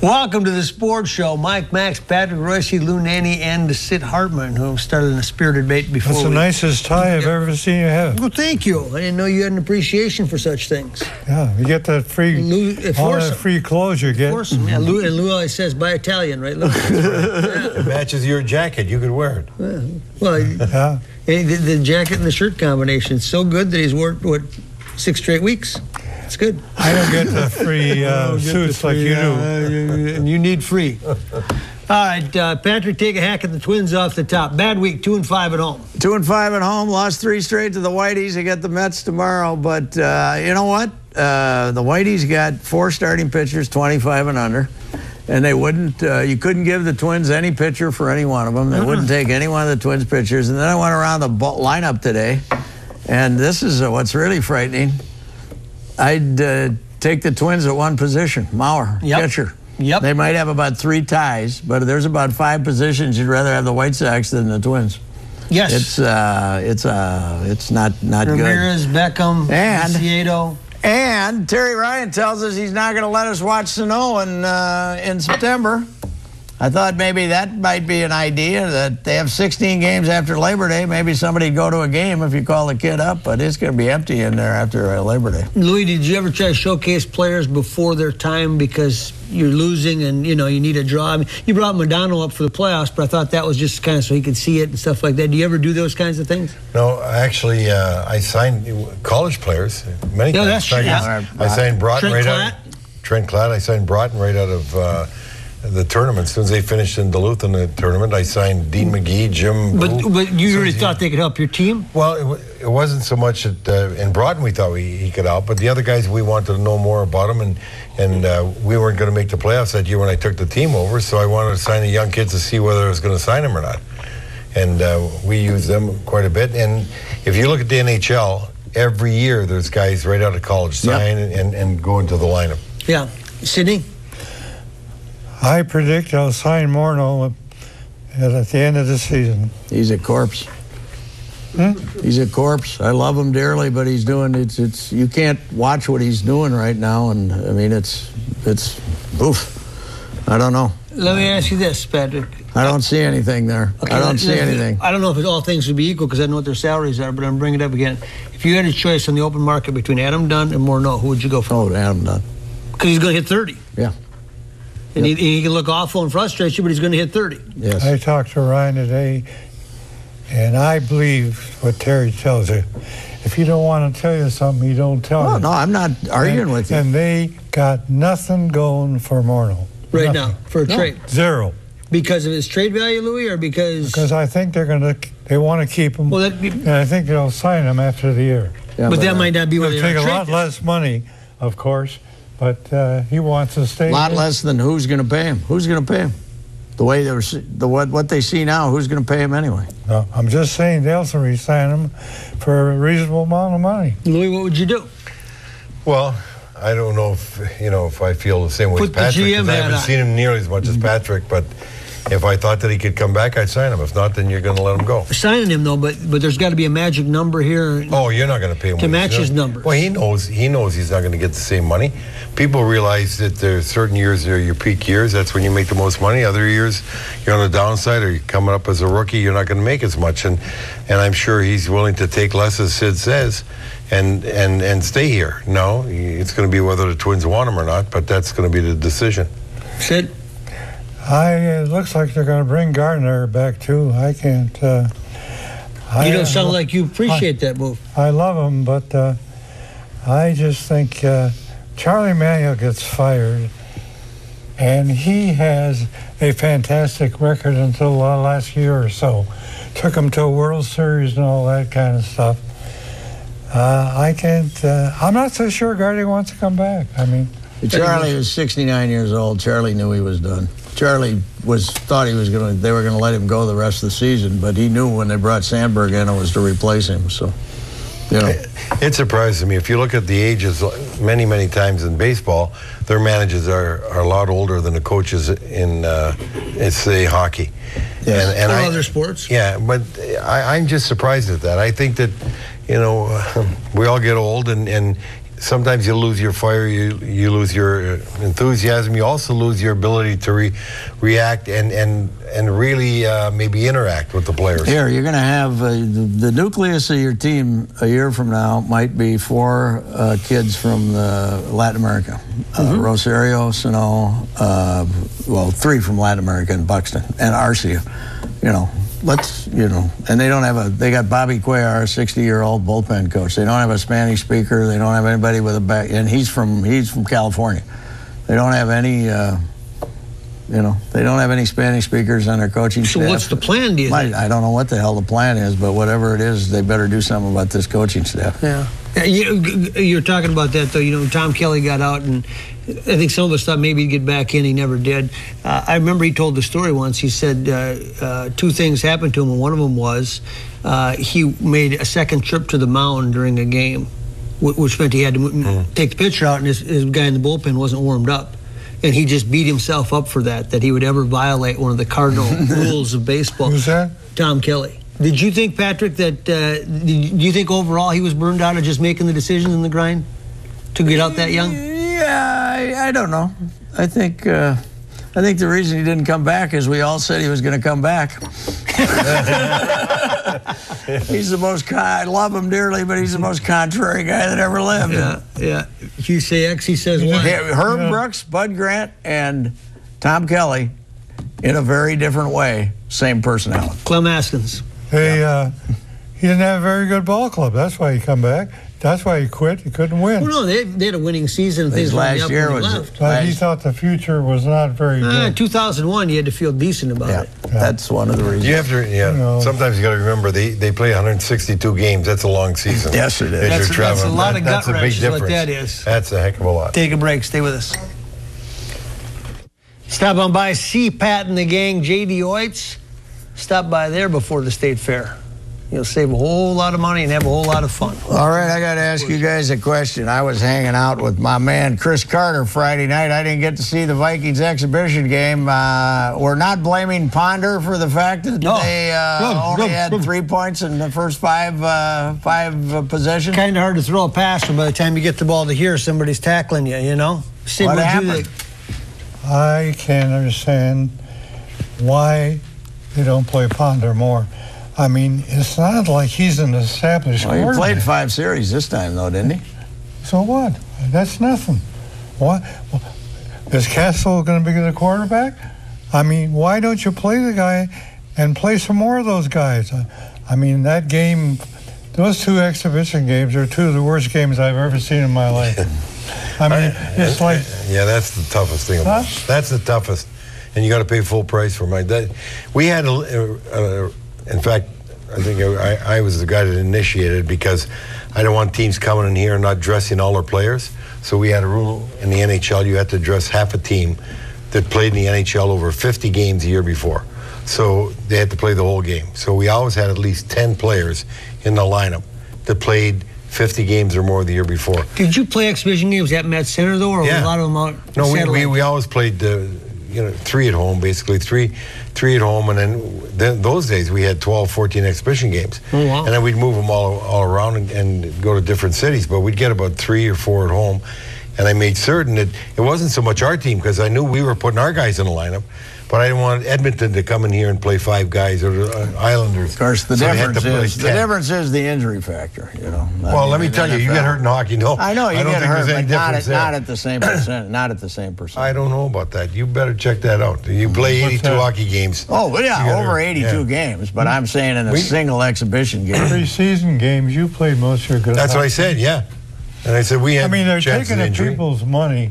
Welcome to the Sports Show. Mike, Max, Patrick, Royce, Lou Nanny, and Sid Hartman, who started in a spirited debate before. That's the nicest tie I've ever seen you have. Well, thank you. I didn't know you had an appreciation for such things. Yeah, you get that free, all that free clothes you get. Yeah, Lou always says, buy Italian, right, Lou? Yeah. It matches your jacket. You could wear it. Well, yeah. The jacket and the shirt combination is so good that he's worked, 6 straight weeks? It's good. I don't get the free suits like you do. And you need free. All right, Patrick, take a hack at the Twins off the top. Bad week, 2-5 at home. 2-5 at home, lost 3 straight to the Whiteys. They got the Mets tomorrow, but you know what? The Whiteys got 4 starting pitchers, 25 and under, and they wouldn't. You couldn't give the Twins any pitcher for any one of them. They wouldn't take any one of the Twins pitchers. And then I went around the lineup today, and this is what's really frightening. I'd take the Twins at one position, Mauer, catcher. Yep. They might have about 3 ties, but there's about 5 positions you'd rather have the White Sox than the Twins. Yes. It's not good. Ramirez, Beckham, Ciedo. And Terry Ryan tells us he's not going to let us watch snow in September. I thought maybe that might be an idea, that they have 16 games after Labor Day. Maybe somebody'd go to a game if you call the kid up, but it's going to be empty in there after Labor Day. Louis, did you ever try to showcase players before their time because you're losing and, you need a draw? I mean, you brought Modano up for the playoffs, but I thought that was just kind of so he could see it and stuff like that. Do you ever do those kinds of things? No, actually, I signed college players many times. That's true. I signed Broughton Trent Klatt. I signed Broughton right out of the tournament. As soon as they finished in Duluth in the tournament, I signed Dean McGee, Jim. But you really thought they could help your team? Well, it wasn't so much that in Broughton we thought he could help, but the other guys, we wanted to know more about him, and we weren't going to make the playoffs that year when I took the team over, so I wanted to sign the young kids to see whether I was going to sign them or not. And we used them quite a bit. And if you look at the NHL, every year there's guys right out of college sign and go into the lineup. Yeah. Sidney? I predict I'll sign Morneau at the end of the season. He's a corpse. He's a corpse. I love him dearly, but he's doing it's you can't watch what he's doing right now, and I mean it's oof. I don't know. Let me ask you this, Patrick. I don't see anything there. Okay, I don't see anything. I don't know if all things would be equal because I know what their salaries are, but I'm bringing it up again. If you had a choice on the open market between Adam Dunn and Morneau, who would you go for? Oh, Adam Dunn. Because he's going to hit 30. Yeah. And he can look awful and frustrate you, but he's going to hit 30. Yes. I talked to Ryan today, and I believe what Terry tells you. If you don't want to tell you something, you don't tell me. No, I'm not arguing with you. And they got nothing going for Morneau. Right now, for a trade. Zero. Because of his trade value, Louis, or because... Because I think they want to keep him, well, and I think they'll sign him after the year. Yeah, but that might not be what they'll take a lot less money, of course, but he wants to stay. A lot less than who's going to pay him? Who's going to pay him? The way what they see now, who's going to pay him anyway? No, I'm just saying they'll resign him for a reasonable amount of money. Louis, what would you do? Well, I don't know if I feel the same way as Patrick, because I haven't seen him nearly as much as Patrick, but if I thought that he could come back, I'd sign him. If not, then you're going to let him go. Signing him, though, but there's got to be a magic number here. Oh, you're not going to pay him to match his numbers. Well, he knows he's not going to get the same money. People realize that there's certain years that are your peak years. That's when you make the most money. Other years, you're on the downside, or you're coming up as a rookie, you're not going to make as much. And I'm sure he's willing to take less, as Sid says, and stay here. No, it's going to be whether the Twins want him or not, but that's going to be the decision. Sid? It looks like they're going to bring Gardner back, too. I can't... you don't sound like you appreciate that move. I love him, but I just think Charlie Manuel gets fired, and he has a fantastic record until the last year or so. Took him to a World Series and all that kind of stuff. I can't... I'm not so sure Gardner wants to come back. I mean... Charlie was 69 years old. Charlie knew he was done. Charlie thought they were going to let him go the rest of the season, but he knew when they brought Sandberg in, it was to replace him. So, it surprises me. If you look at the ages, many times in baseball, their managers are a lot older than the coaches in, say, hockey. Yes. And other sports. Yeah, but I'm just surprised at that. I think that, we all get old, and sometimes you lose your fire, you lose your enthusiasm, you also lose your ability to react and really maybe interact with the players. Here, you're going to have the nucleus of your team a year from now might be 4 kids from Latin America. Rosario, Sano, 3 from Latin America and Buxton, and Arcia. And they got Bobby Cuellar, a 60-year-old bullpen coach. They don't have a Spanish speaker. They don't have anybody with a back, and he's from California. They don't have any, they don't have any Spanish speakers on their coaching staff. So what's the plan, do you think? I don't know what the hell the plan is, but whatever it is, they better do something about this coaching staff. Yeah. You're talking about that, though. Tom Kelly got out, and I think some of us thought maybe he'd get back in. He never did. I remember he told the story once. He said 2 things happened to him, and one of them was he made a second trip to the mound during a game, which meant he had to take the pitcher out, and his guy in the bullpen wasn't warmed up. And he just beat himself up for that he would ever violate one of the cardinal rules of baseball. Who's that? Tom Kelly. Did you think, Patrick, that do you think overall he was burned out of just making the decisions in the grind to get out that young? Yeah, I don't know. I think the reason he didn't come back is we all said he was going to come back. He's the most, I love him dearly, but he's the most contrary guy that ever lived. Yeah. You say X, he says Y. Herb Brooks, Bud Grant, and Tom Kelly, in a very different way, same personality. Clem Askins. He didn't have a very good ball club. That's why he come back. That's why he quit. He couldn't win. Well, no, they had a winning season. His last year was left. But he thought the future was not very good. 2001, you had to feel decent about it. That's one of the reasons. You have to, sometimes you got to remember they play 162 games. That's a long season. Yes, it is. That's a lot of gut wrenches. That's a big difference. What that is. That's a heck of a lot. Take a break. Stay with us. Stop on by, see Pat and the gang, J.D. Oitz. Stop by there before the State Fair. You'll save a whole lot of money and have a whole lot of fun. All right, I got to ask you guys a question. I was hanging out with my man Chris Carter Friday night. I didn't get to see the Vikings exhibition game. We're not blaming Ponder for the fact that they only had 3 points in the first five possessions. Kind of hard to throw a pass, but by the time you get the ball to here, somebody's tackling you, Sid, what happened? I can't understand why they don't play Ponder more. I mean, it's not like he's an established quarterback. He played 5 series this time, though, didn't he? So what? That's nothing. What? Is Castle going to be the quarterback? I mean, why don't you play the guy and play some more of those guys? I mean, that game, those 2 exhibition games are 2 of the worst games I've ever seen in my life. I mean, it's like... Yeah, that's the toughest thing about it. That's the toughest. And you got to pay full price for it. We had in fact, I think I was the guy that initiated it because I don't want teams coming in here and not dressing all their players. So we had a rule in the NHL, you had to dress half a team that played in the NHL over 50 games a year before. So they had to play the whole game. So we always had at least 10 players in the lineup that played 50 games or more the year before. Did you play exhibition games at Met Center, though, or a lot of them out? No, we always played 3 at home, basically, three at home, and then those days we had 12, 14 exhibition games. Oh, wow. And then we'd move them all around and go to different cities, but we'd get about 3 or 4 at home. And I made certain that it wasn't so much our team, because I knew we were putting our guys in the lineup, but I didn't want Edmonton to come in here and play 5 guys, or the Islanders. Of course, the difference is the injury factor, Well, let me tell you, you get hurt in hockey, no. I know, you get hurt, but not at the same percent. Not at the same percent. I don't know about that. You better check that out. You play 82 hockey games. Oh, well, yeah, over 82 games, but I'm saying in a single exhibition game. Preseason games, you played most of your good. That's what I said, yeah. And I said we had. I mean, they're taking the people's money.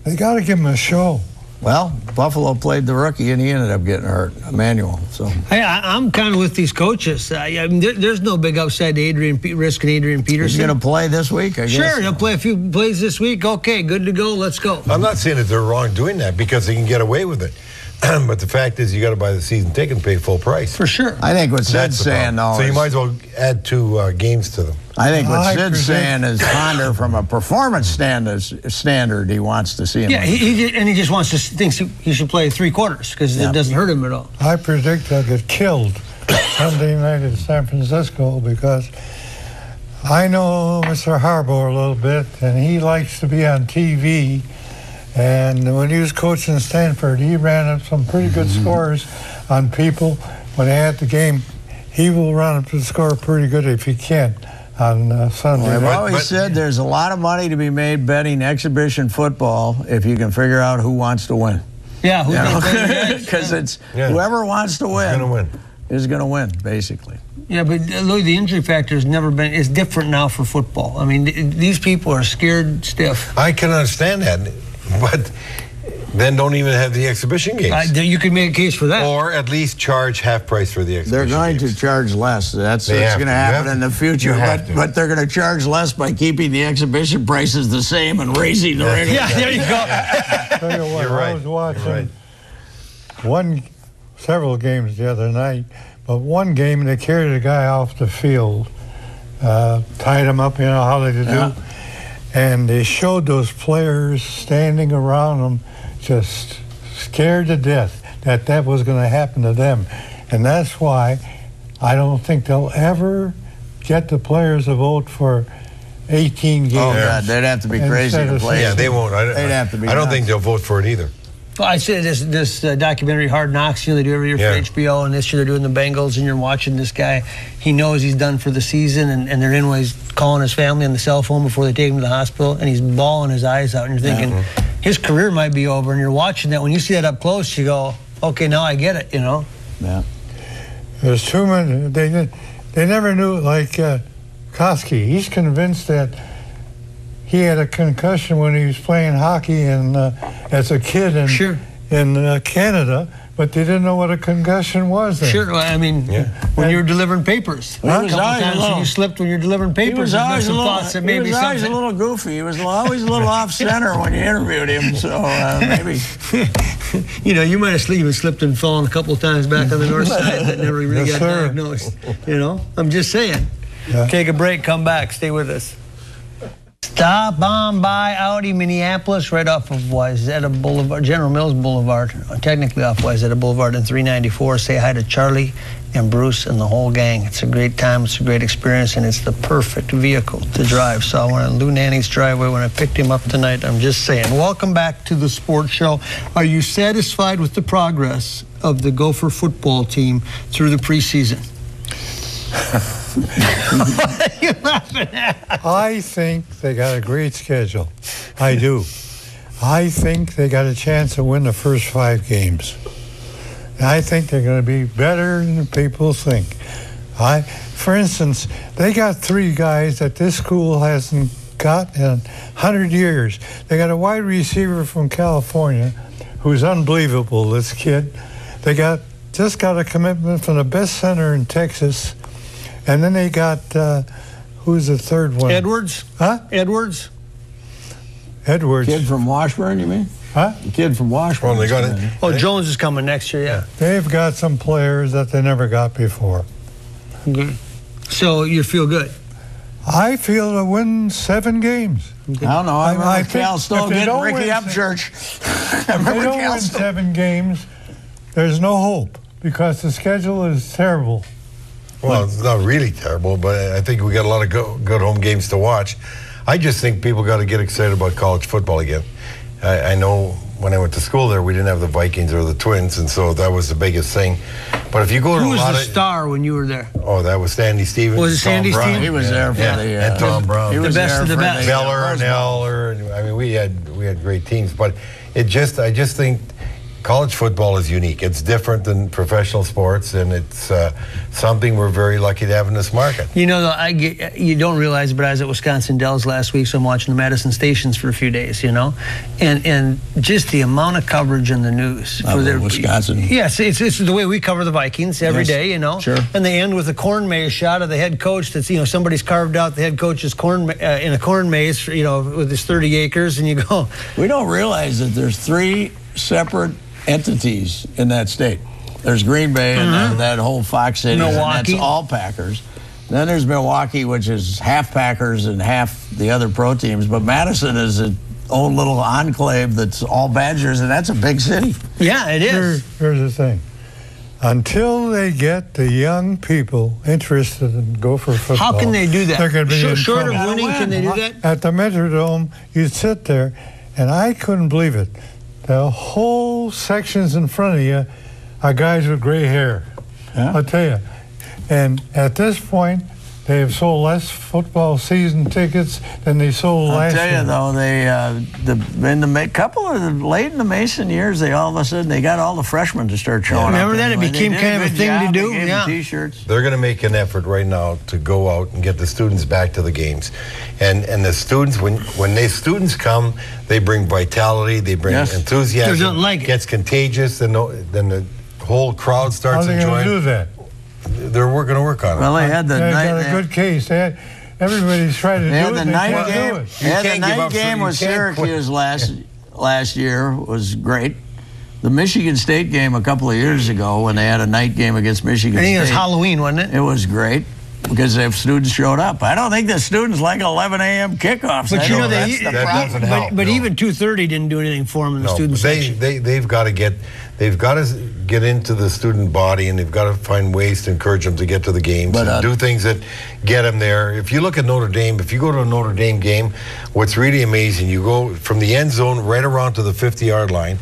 They got to give them a show. Well, Buffalo played the rookie, and he ended up getting hurt, Emmanuel. So I'm kind of with these coaches. I mean, there's no big upside to Adrian Peterson. He's going to play this week, I guess. Sure, he'll play a few plays this week. Okay, good to go. Let's go. I'm not saying that they're wrong doing that because they can get away with it. But the fact is, you got to buy the season ticket and pay full price. For sure. I think what Sid's saying, though, so you might as well add 2 games to them. I think what Sid's saying is Ponder, from a performance standard, he wants to see him. Yeah, he just wants to thinks he should play 3 quarters because it doesn't hurt him at all. I predict they'll get killed Sunday night in San Francisco because I know Mr. Harbaugh a little bit, and he likes to be on TV. And when he was coaching Stanford, he ran up some pretty good scores on people. When they had the game, he will run up the score pretty good if he can on Sunday. I've always said there's a lot of money to be made betting exhibition football if you can figure out who wants to win. Yeah, because it's whoever wants to win is going to win, basically. Yeah, but Louis, the injury factor has never been. It's different now for football. I mean, these people are scared stiff. I can understand that, but then don't even have the exhibition games. You could make a case for that. Or at least charge half price for the exhibition They're going games. to charge less. That's what's going to happen in the future. But they're going to charge less by keeping the exhibition prices the same and raising the rate. Yeah, there you go. Tell you what, You're right. I was watching several games the other night, but one game they carried a guy off the field, tied him up, you know how they do, and they showed those players standing around him just scared to death that was going to happen to them. And that's why I don't think they'll ever get the players to vote for 18 games. Oh, God, they'd have to be crazy to play. Yeah, they won't. They'd have to be I don't nuts. think they'll vote for it either. Well, I said this documentary, Hard Knocks, they do every year for HBO, and this year they're doing the Bengals, and you're watching this guy. He knows he's done for the season, and they're anyways calling his family on the cell phone before they take him to the hospital, and he's bawling his eyes out, and you're thinking, his career might be over, and you're watching that. When you see that up close, you go, okay, now I get it, Yeah. There's too many. They never knew, like Koski. He's convinced that he had a concussion when he was playing hockey as a kid in Canada, but they didn't know what a concussion was then. Sure, I mean, when you were delivering papers. Well, he was a couple always times a little- you slipped when you're delivering papers. He was always a little goofy. He was always a little off center when you interviewed him. So maybe. You might have even slipped and fallen a couple of times back on the north side that never really got diagnosed. I'm just saying. Yeah. Take a break, come back, stay with us. Stop on by Audi Minneapolis, right off of Wayzata Boulevard, General Mills Boulevard, technically off Wayzata Boulevard in 394. Say hi to Charlie and Bruce and the whole gang. It's a great time, it's a great experience, and it's the perfect vehicle to drive. So I went on Lou Nanny's driveway when I picked him up tonight. I'm just saying. Welcome back to the Sports Show. Are you satisfied with the progress of the Gopher football team through the preseason? What are you laughing at? I think they got a great schedule. I do. I think they got a chance to win the first 5 games. And I think they're going to be better than people think. For instance, they got 3 guys that this school hasn't got in 100 years. They got a wide receiver from California who's unbelievable, this kid. They just got a commitment from the best center in Texas. And then they got, who's the third one? Edwards? Huh? Edwards? Edwards. Kid from Washburn, you mean? Huh? The kid from Washburn. Well, they got it. Oh, Jones is coming next year, yeah. They've got some players that they never got before. Okay. So you feel good? I feel to win 7 games. I don't know. I remember think Cal Stoll if they getting don't Ricky win Upchurch. If they don't win 7 games, there's no hope because the schedule is terrible. Well, it's not really terrible, but I think we got a lot of good home games to watch. I just think people got to get excited about college football again. I know when I went to school there, we didn't have the Vikings or the Twins, and so that was the biggest thing. But if you go to Who a was lot the of... star when you were there? Oh, that was Sandy Stevens. Was it Tom Sandy's Brown. team? He was there for and Tom Brown. He was The best there of the for best. Miller Rose and Bowl. Eller, and I mean, we had great teams, but I just think college football is unique. It's different than professional sports, and it's something we're very lucky to have in this market. You you don't realize, but I was at Wisconsin Dells last week, so I'm watching the Madison stations for a few days, and just the amount of coverage in the news for their Wisconsin. Yes, it's the way we cover the Vikings every day, Sure. And they end with a corn maze shot of the head coach. That's somebody's carved out the head coach's corn in a corn maze, with his 30 acres, and you go. We don't realize that there's 3 separate entities in that state. There's Green Bay and that whole Fox City, Milwaukee. and that's all Packers. Then there's Milwaukee, which is half Packers and half the other pro teams. But Madison is its own little enclave that's all Badgers, and that's a big city. Yeah, it is. Here's the thing. until they get the young people interested in Gopher football. How can they do that? They're going to be in short of trouble. winning, can they do that? At the Metrodome, you'd sit there, and I couldn't believe it. The whole sections in front of you are guys with gray hair. Yeah. I'll tell you. And at this point, they have sold less football season tickets than they sold last year. I'll tell you though, they in the couple of late in the Mason years, they all of a sudden they got all the freshmen to start showing up. Remember that? It Anyway, became they did kind of a good thing to job. do. They gave Yeah. them T-shirts. They're going to make an effort right now to go out and get the students back to the games, and the students when they students come, they bring vitality, they bring Yes. enthusiasm. They don't like it. Gets contagious, then the whole crowd How are starts they going to enjoying. do that? They're going to work on it. Well, they had the They night. got a good case. Everybody's trying to They do had it. the They night can't do game. it. They had the can't give night up, so game you with can't quit. Syracuse last year was great. The Michigan State game a couple of years ago when they had a night game against Michigan I think it was State. Halloween, wasn't it? It was great because the students showed up. I don't think the students like 11 a.m. kickoffs. But I you know, know they, that's the that problem. doesn't help. but No. even 2:30 didn't do anything for them in the No, student but section. they've got to get into the student body, and they've got to find ways to encourage them to get to the games But, and do things that get them there. If you look at Notre Dame, if you go to a Notre Dame game, what's really amazing, you go from the end zone right around to the 50-yard line,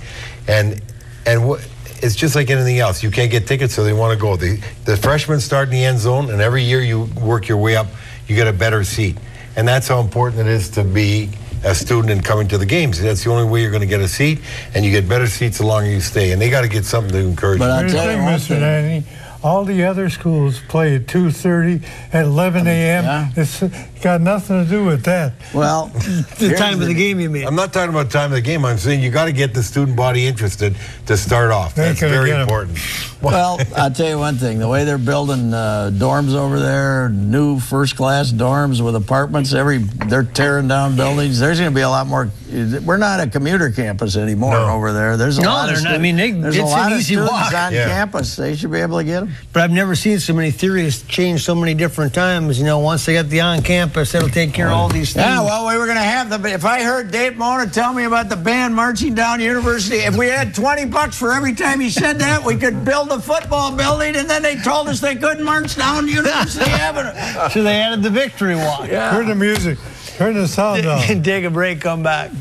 and it's just like anything else. You can't get tickets, so they want to go. The freshmen start in the end zone, and every year you work your way up, you get a better seat. And that's how important it is to be a student and coming to the games. That's the only way you're going to get a seat, and you get better seats the longer you stay. And they got to get something to encourage But you. I'll Here's the tell you thing, one Mr. thing. Nanny. All the other schools play at 2:30, at 11 a.m. Yeah. It's got nothing to do with that. Well, The here's time of the game, you mean? I'm not talking about time of the game. I'm saying you got to get the student body interested to start off. They That's could very get 'em. important. Well, I'll tell you one thing. The way they're building dorms over there, new first-class dorms with apartments, they're tearing down buildings. There's going to be a lot more. We're not a commuter campus anymore No. over there. There's a No, lot of they're not. I students. mean, there's it's a lot an of easy students walk. on Yeah. campus. They should be able to get them. But I've never seen so many theories change so many different times. You know, once they get the on-campus, that'll take care of all these things. Yeah, well, we were going to have them. If I heard Dave Mona tell me about the band marching down University, if we had $20 for every time he said that, we could build a football building, and then they told us they couldn't march down University Avenue. So they added the victory walk. Turn the music. Turn the sound down. Take a break, come back.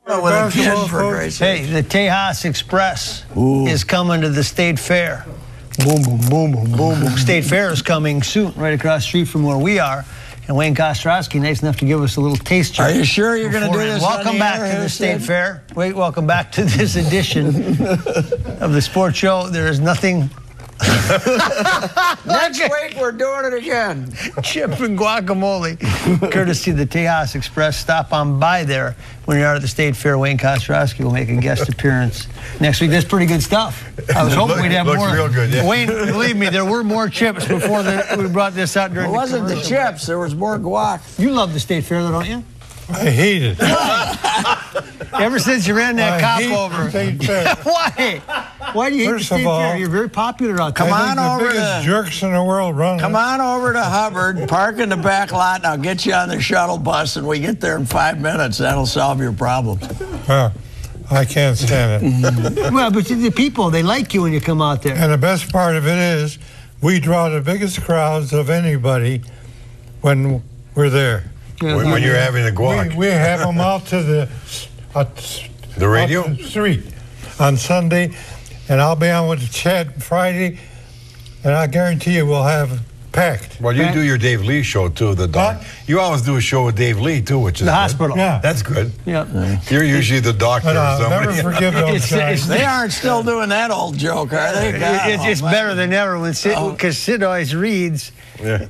With a kid, Basketball for coach. Christ's sake. Hey, the Tejas Express is coming to the State Fair. Boom, boom, boom, boom, boom, boom. State Fair is coming soon, right across the street from where we are. And Wayne Kostrowski, nice enough to give us a little taste check. Are you sure you're going to do beforehand. this? on Welcome the back air, to the State Harrison? Fair. Wait, welcome back to this edition of the Sports Show. There is nothing. Next week, we're doing it again. Chip and guacamole, courtesy of the Tejas Express. Stop on by there when you're out at the State Fair. Wayne Kostrowski will make a guest appearance next week. That's pretty good stuff. I was hoping we'd have Looks more. real good, yeah. Wayne, believe me, there were more chips before we brought this out during It wasn't the commercial. chips. There was more guac. You love the State Fair, though, don't you? I hate it. Ever since you ran that I cop hate over. the State Fair. Why? Why do you hate First the of State all, Fair? You're very popular out there. Come I on think the over biggest to- jerks in the world run Come it. on over to Hubbard, park in the back lot, and I'll get you on the shuttle bus, and we get there in 5 minutes. That'll solve your problems. I can't stand it. Well, but the people, they like you when you come out there. And the best part of it is we draw the biggest crowds of anybody when we're there. When you're having a guac. We have them out to the radio? out to the street on Sunday, and I'll be on with Chad Friday, and I guarantee you we'll have packed. Well, you do your Dave Lee show, too, the doc. Huh? You always do a show with Dave Lee, too, which is The good. hospital. Yeah. That's good. Yeah. You're usually the doctor But or I'll somebody. never forgive those guys. They aren't still doing that old joke, are they? God, It's better than ever when Sid, because Sid always reads. Yeah.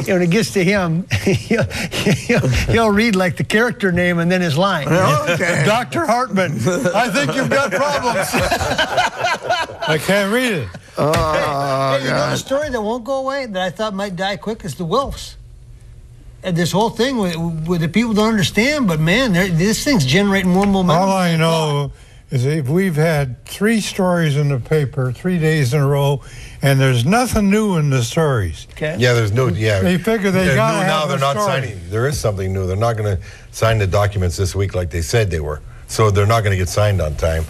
When it gets to him, he'll read like the character name and then his line. Okay. Dr. Hartman, I think you've got problems. I can't read it. Hey, you know the story that won't go away that I thought might die quick is the Wilfs. And this whole thing with the people don't understand, but man, this thing's generating more momentum. All I know is if we've had 3 stories in the paper 3 days in a row, and there's nothing new in the stories. Okay. Yeah, there's no, yeah. They figure they They're gotta new now, have they're a not story. signing. There is something new. They're not going to sign the documents this week like they said they were. So they're not going to get signed on time.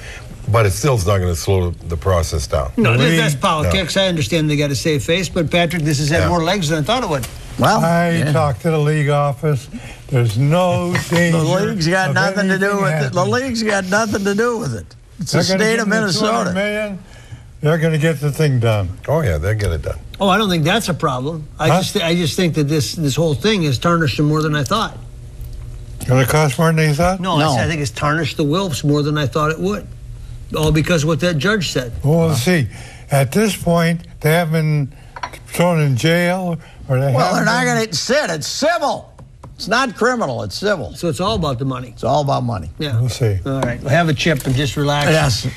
but it still is not going to slow the process down. No, that's politics. I understand they got to save face, but Patrick, this has had more legs than I thought it would. Well, I talked to the league office. There's no danger. The league's got nothing to do with it. The happening. league's got nothing to do with it. It's the They're gonna state give of them the $200 Minnesota. million. They're going to get the thing done. Oh yeah, they'll get it done. Oh, I don't think that's a problem. I just think that this whole thing has tarnished them more than I thought. Going to cost more than you thought? No, I think it's tarnished the Wilfs more than I thought it would. All because of what that judge said. Well, we'll see. At this point, they haven't been thrown in jail, or they Well, they're haven't not been- going to sit. It's civil. It's not criminal. It's civil. So it's all about the money. It's all about money. Yeah. We'll see. All right. Well, have a chip and just relax. Yes.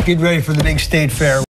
Get ready for the big state fair.